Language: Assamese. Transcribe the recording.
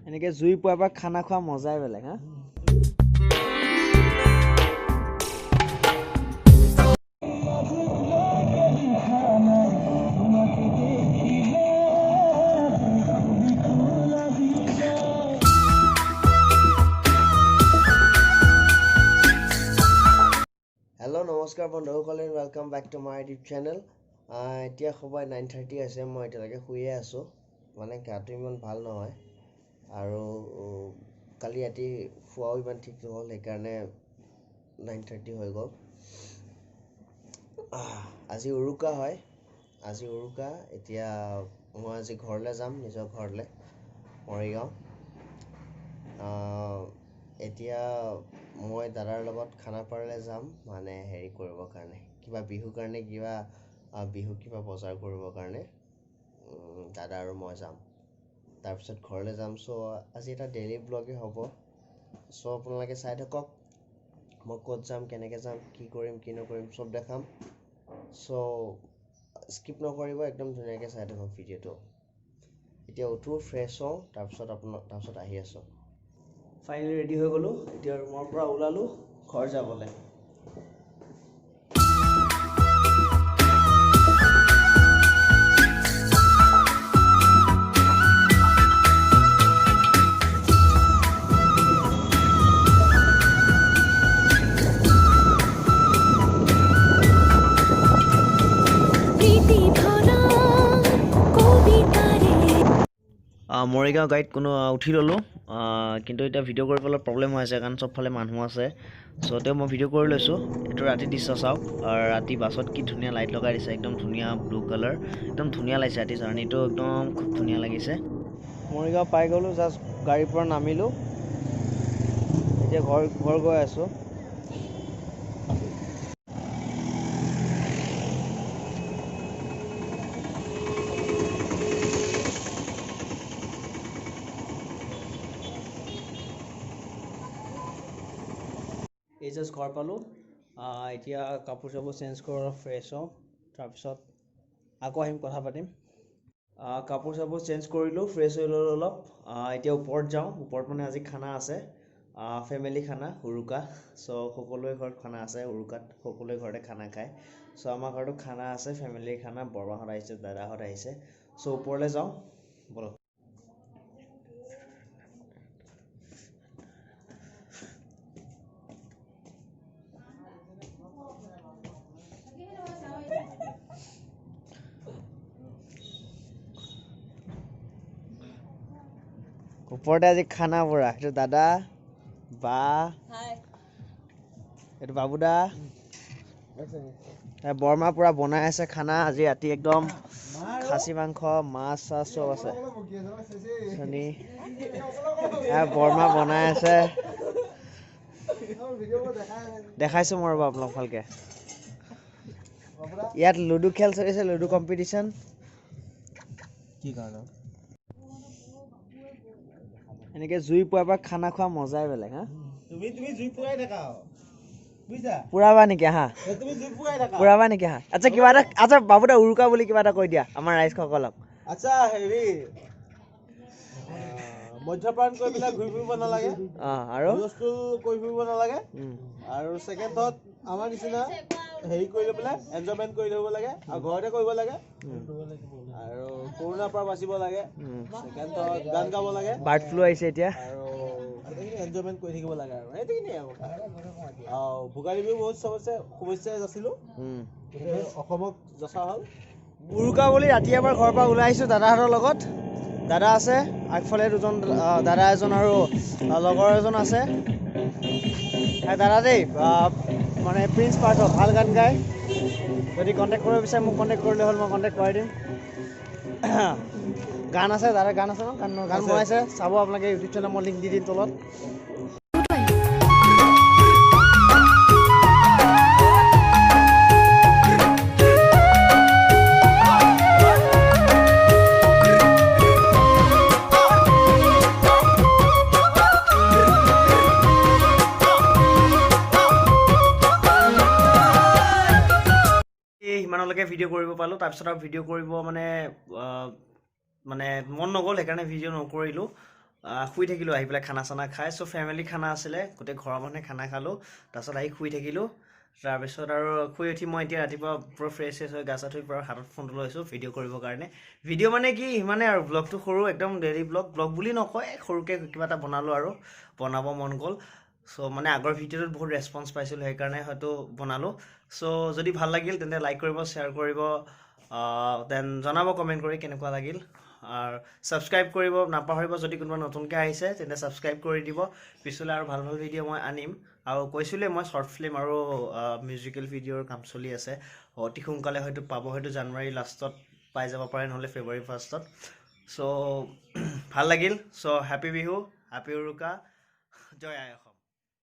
এনেকে জুই পোৱাৰ পৰা খানা খোৱা মজাই বেলেগ হা। হেল্ল' নমস্কাৰ বন্ধুসকলে, welcome back to my YouTube channel. এতিয়া সময় 9:30 আছে, মই এতিয়ালৈকে শুয়ে আছোঁ, মানে গাটো ইমান ভাল নহয় আৰু কালি ৰাতি শোৱাও ইমান ঠিক নহ'ল, সেইকাৰণে 9:30 হৈ গ'ল। আজি উৰুকা হয়, এতিয়া মই আজি ঘৰলৈ যাম, নিজৰ ঘৰলৈ, মৰিগাঁও। এতিয়া মই দাদাৰ লগত খানাপাৰালৈ যাম, মানে হেৰি কৰিবৰ কাৰণে, কিবা বিহুৰ কাৰণে কিবা বজাৰ কৰিবৰ কাৰণে দাদা আৰু মই যাম। তাৰপিছত ঘৰলৈ যাম। চ' আজি এটা ডেইলি ব্লগেই হ'ব। চ' আপোনালোকে চাই থাকক, মই ক'ত যাম, কেনেকৈ যাম, কি কৰিম কি নকৰিম চব দেখাম। চ' স্কিপ নকৰিব, একদম ধুনীয়াকৈ চাই থাকক ভিডিঅ'টো। এতিয়া উঠোঁ, ফ্ৰেছ হওঁ, তাৰপিছত আহি আছোঁ। ফাইনেলি ৰেডি হৈ গ'লোঁ, এতিয়া ৰুমৰ পৰা ওলালোঁ ঘৰ যাবলৈ। মৰিগাঁও গাড়ীত উঠি ল'লোঁ, কিন্তু এতিয়া ভিডিঅ' কৰিবলৈ প্ৰব্লেম হৈ আছে কাৰণ চবফালে মানুহ আছে। চ' তেওঁ মই ভিডিঅ' কৰি লৈছোঁ। এইটো ৰাতি দৃশ্য চাওক, ৰাতি বাছত কি ধুনীয়া লাইট লগাই দিছে, একদম ধুনীয়া ব্লু কালাৰ, একদম ধুনীয়া লাগিছে। ৰাতি জাৰ্ণিটো একদম খুব ধুনীয়া লাগিছে। মৰিগাঁও পাই গ'লোঁ, জাষ্ট গাড়ীৰ পৰা নামিলোঁ, এতিয়া ঘৰ গৈ আছোঁ। এই জাষ্ট ঘৰ পালোঁ, এতিয়া কাপোৰ চাপোৰ চেঞ্জ কৰোঁ, অলপ ফ্ৰেছ হওঁ, তাৰপিছত আকৌ আহিম, কথা পাতিম। কাপোৰ চাপোৰ চেঞ্জ কৰিলোঁ, ফ্ৰেছ হৈ ল'লোঁ অলপ। এতিয়া ওপৰত যাওঁ, ওপৰত মানে আজি খানা আছে, ফেমিলি খানা, উৰুকা। চ' সকলোৱে ঘৰত খানা আছে, উৰুকাত সকলোৱে ঘৰতে খানা খায়। চ' আমাৰ ঘৰতো খানা আছে, ফেমিলিৰ খানা, বৰমাহঁত আহিছে, দাদাহঁত আহিছে। চ' ওপৰলৈ যাওঁ ব'লক। ওপৰতে আজি খানা পুৰা, এইটো দাদা, বা, এইটো বাবুদা, বৰমা পুৰা বনাই আছে খানা আজি ৰাতি, একদম খাচী মাংস, মাছ চাছ চব আছে। বৰমা বনাই আছে, দেখাইছোঁ মই ৰ'ব আপোনাক ভালকৈ। ইয়াত লুডু খেল চলিছে, লুডু কম্পিটিশ্যন। কি কাৰণে এনেকে জুই পোৱাৰ পৰা খানা খোৱা মজাই বেলেগ হা। তুমি জুই পুৰাই থাকা বুজিছা, পুৰাবা নেকি হা, তুমি জুই পুৰাই থাকা, পুৰাবা নেকি হা। আচ্ছা কিবা এটা, আচ্ছা বাবুদা উৰুকা বুলি কিবা এটা কৈ দিয়া আমাৰ ৰাইজসকলক। আচ্ছা হেৰি, মদ্যপান কৰি পেলাই ঘূৰি ফুৰিব নালাগে, আৰু হুলস্থুল কৰি ফুৰিব নালাগে, আৰু ছেকেণ্ডত আমাৰ নিচিনা হেৰি কৰি লৈ পেলাই এনজয়মেণ্ট কৰি ল'ব লাগে, আৰু ঘৰতে কৰিব লাগে, আৰু কৰোণাৰ পৰা বাচিব লাগে, ছেকেণ্ডত গান গাব লাগে, বাৰ্ড ফ্লু আহিছে এতিয়া, আৰু গোটেইখিনি এনজয়মেণ্ট কৰি থাকিব লাগে, আৰু সেইটোখিনিয়ে আৰু ভোগালী বিহু বহুত চবতছে শুভেচ্ছা যাচিলোঁ, অসমক যচা হ'ল। উৰুকা বুলি ৰাতি এবাৰ ঘৰৰ পৰা ওলাই আহিছোঁ দাদাহঁতৰ লগত। দাদা আছে আগফালে, দুজন দাদা এজন আৰু লগৰ এজন আছে। দাদা দেই, মানে প্ৰিন্স পাৰ্থ, ভাল গান গায়, যদি কণ্টেক্ট কৰিব বিচাৰে মোক কণ্টেক্ট কৰিলে হ'ল, মই কণ্টেক্ট কৰাই দিম। গান আছে, দাদাৰ গান আছে ন, গান বনাইছে, চাব আপোনালোকে ইউটিউব চেনেল, মই লিংক দি দিম তলত। সিমানলৈকে ভিডিঅ' কৰিব পালোঁ, তাৰপিছত আৰু ভিডিঅ' কৰিব মানে মন নগ'ল, সেইকাৰণে ভিডিঅ' নকৰিলোঁ। শুই থাকিলোঁ আহি পেলাই খানা চানা খাই চ' ফেমিলি খানা আছিলে গোটেই ঘৰৰ মানুহে খানা খালোঁ তাৰপিছত আহি শুই থাকিলোঁ তাৰপিছত আৰু শুই উঠি মই এতিয়া ৰাতিপুৱা পূৰা ফ্ৰেছ হৈ গা চা ধুই পূৰা হাতত ফোনটো লৈছোঁ ভিডিঅ' কৰিবৰ কাৰণে ভিডিঅ' মানে কি সিমানে আৰু ব্লগটো সৰু একদম ডেইলি ব্লগ বুলি নকয় সৰুকৈ কিবা এটা বনালোঁ আৰু বনাব মন গ'ল চ' মানে আগৰ ভিডিঅ'টোত বহুত ৰেছপন্স পাইছিলোঁ সেইকাৰণে হয়তো বনালোঁ চ' যদি ভাল লাগিল তেন্তে লাইক কৰিব শ্বেয়াৰ কৰিব দেন জনাব কমেণ্ট কৰি কেনেকুৱা লাগিল আৰু ছাবস্ক্ৰাইব কৰিব নাপাহৰিব যদি কোনোবা নতুনকৈ আহিছে তেন্তে ছাবস্ক্ৰাইব কৰি দিব পিছলৈ আৰু ভাল ভাল ভিডিঅ' মই আনিম আৰু কৈছিলোঁ মই শ্বৰ্ট ফিল্ম আৰু মিউজিকেল ভিডিঅ'ৰ কাম চলি আছে অতি সোনকালে হয়তো পাব হয়তো জানুৱাৰী লাষ্টত পাই যাব পাৰে নহ'লে ফেব্ৰুৱাৰী ফাৰ্ষ্টত চ' ভাল লাগিল চ' হেপী বিহু হেপী উৰুকা জয় আই অসম